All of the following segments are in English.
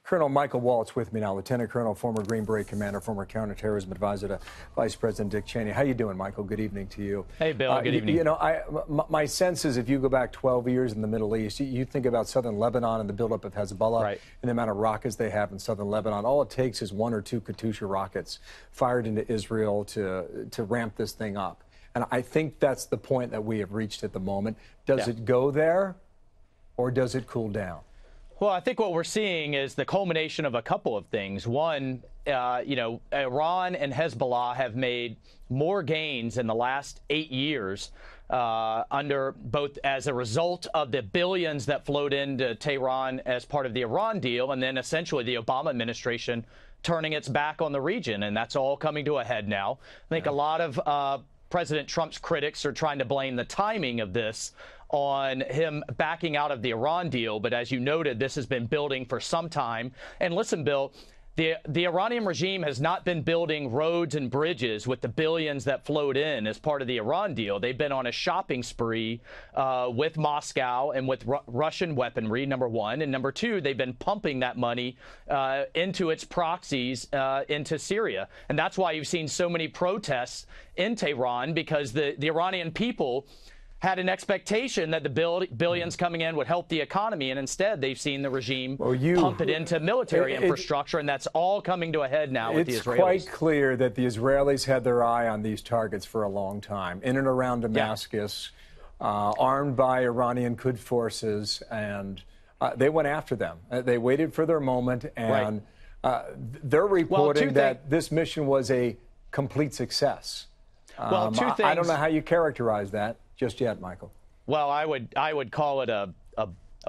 Colonel Michael Waltz with me now, Lieutenant Colonel, former Green Beret commander, former counterterrorism advisor to Vice President Dick Cheney. How you doing, Michael? Good evening to you. Hey, Bill. Good evening. You know, my sense is if you go back 12 years in the Middle East, you think about southern Lebanon and the buildup of Hezbollah, right, and the amount of rockets they have in southern Lebanon. All it takes is one or two Katyusha rockets fired into Israel to ramp this thing up. And I think that's the point that we have reached at the moment. Does it go there, or does it cool down? Well, I think what we're seeing is the culmination of a couple of things. One, Iran and Hezbollah have made more gains in the last 8 years under both as a result of the billions that flowed into Tehran as part of the Iran deal, and then essentially the Obama administration turning its back on the region. And that's all coming to a head now. I think a lot of President Trump's critics are trying to blame the timing of this on him backing out of the Iran deal. But as you noted, this has been building for some time. And listen, Bill, the Iranian regime has not been building roads and bridges with the billions that flowed in as part of the Iran deal. They've been on a shopping spree with Moscow and with Russian weaponry, number one. And number two, they've been pumping that money into its proxies into Syria. And that's why you've seen so many protests in Tehran, because the Iranian people had an expectation that the billions coming in would help the economy, and instead they've seen the regime pump it into military infrastructure, and that's all coming to a head now with the Israelis. It's quite clear that the Israelis had their eye on these targets for a long time, in and around Damascus, armed by Iranian Quds forces, and they went after them. They waited for their moment, and they're reporting that this mission was a complete success. Well, two things. I don't know how you characterize that just yet, Michael. Well, I would call it a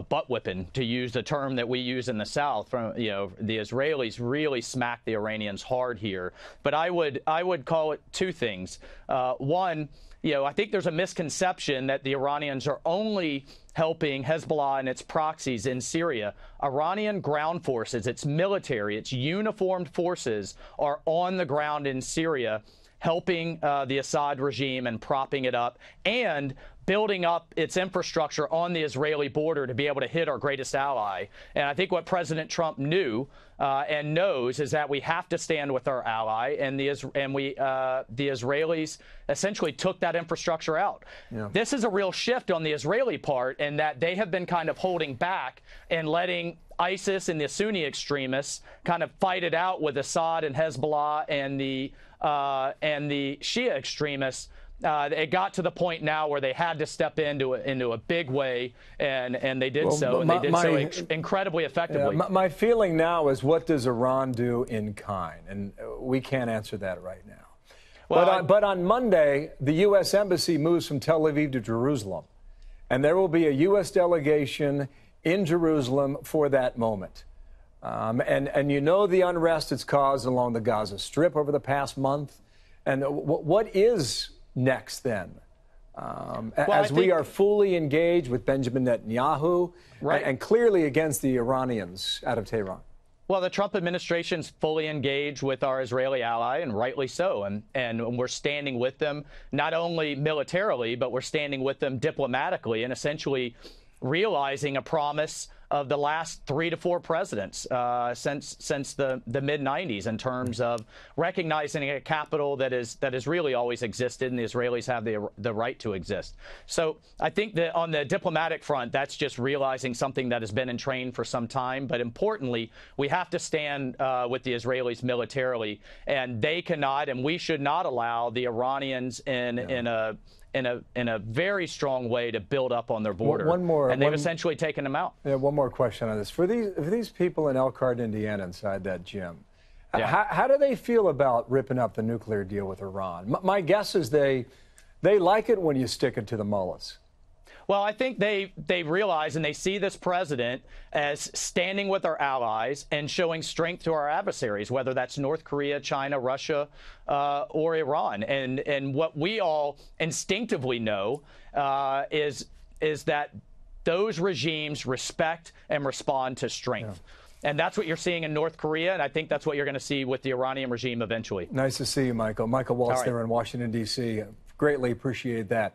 butt whipping, to use the term that we use in the South. From the Israelis really smacked the Iranians hard here. But I would call it two things. One, I think there's a misconception that the Iranians are only helping Hezbollah and its proxies in Syria. Iranian ground forces, its military, its uniformed forces are on the ground in Syria, helping the Assad regime and propping it up, and building up its infrastructure on the Israeli border to be able to hit our greatest ally. And I think what President Trump knew and knows is that we have to stand with our ally, and the Israelis essentially took that infrastructure out. Yeah. This is a real shift on the Israeli part, in that they have been kind of holding back and letting ISIS and the Sunni extremists kind of fight it out with Assad and Hezbollah and the Shia extremists. It got to the point now where they had to step into a big way, and they did so, and they did so incredibly effectively. My feeling now is, what does Iran do in kind? And we can't answer that right now. Well, but on Monday, the U.S. Embassy moves from Tel Aviv to Jerusalem, and there will be a U.S. delegation in Jerusalem for that moment. And you know the unrest it's caused along the Gaza Strip over the past month. And what is next then? As we are fully engaged with Benjamin Netanyahu, and clearly against the Iranians out of Tehran. Well, the Trump administration's fully engaged with our Israeli ally, and rightly so. And we're standing with them, not only militarily, but we're standing with them diplomatically, and essentially realizing a promise of the last 3 to 4 presidents since the mid-90s, in terms of recognizing a capital that has really always existed, and the Israelis have the right to exist. So I think that on the diplomatic front, that's just realizing something that has been in train for some time. But importantly, we have to stand with the Israelis militarily, and they cannot, and we should not allow the Iranians in a very strong way to build up on their border. And they've essentially taken them out. Yeah, one more question on this. For these people in Elkhart, Indiana, inside that gym, how do they feel about ripping up the nuclear deal with Iran? My guess is they like it when you stick it to the mullahs. Well, I think they realize, and they see this president as standing with our allies and showing strength to our adversaries, whether that's North Korea, China, Russia, or Iran. And what we all instinctively know is that those regimes respect and respond to strength. Yeah. And that's what you're seeing in North Korea, and I think that's what you're going to see with the Iranian regime eventually. Nice to see you, Michael. Michael Waltz there in Washington, D.C. Greatly appreciate that.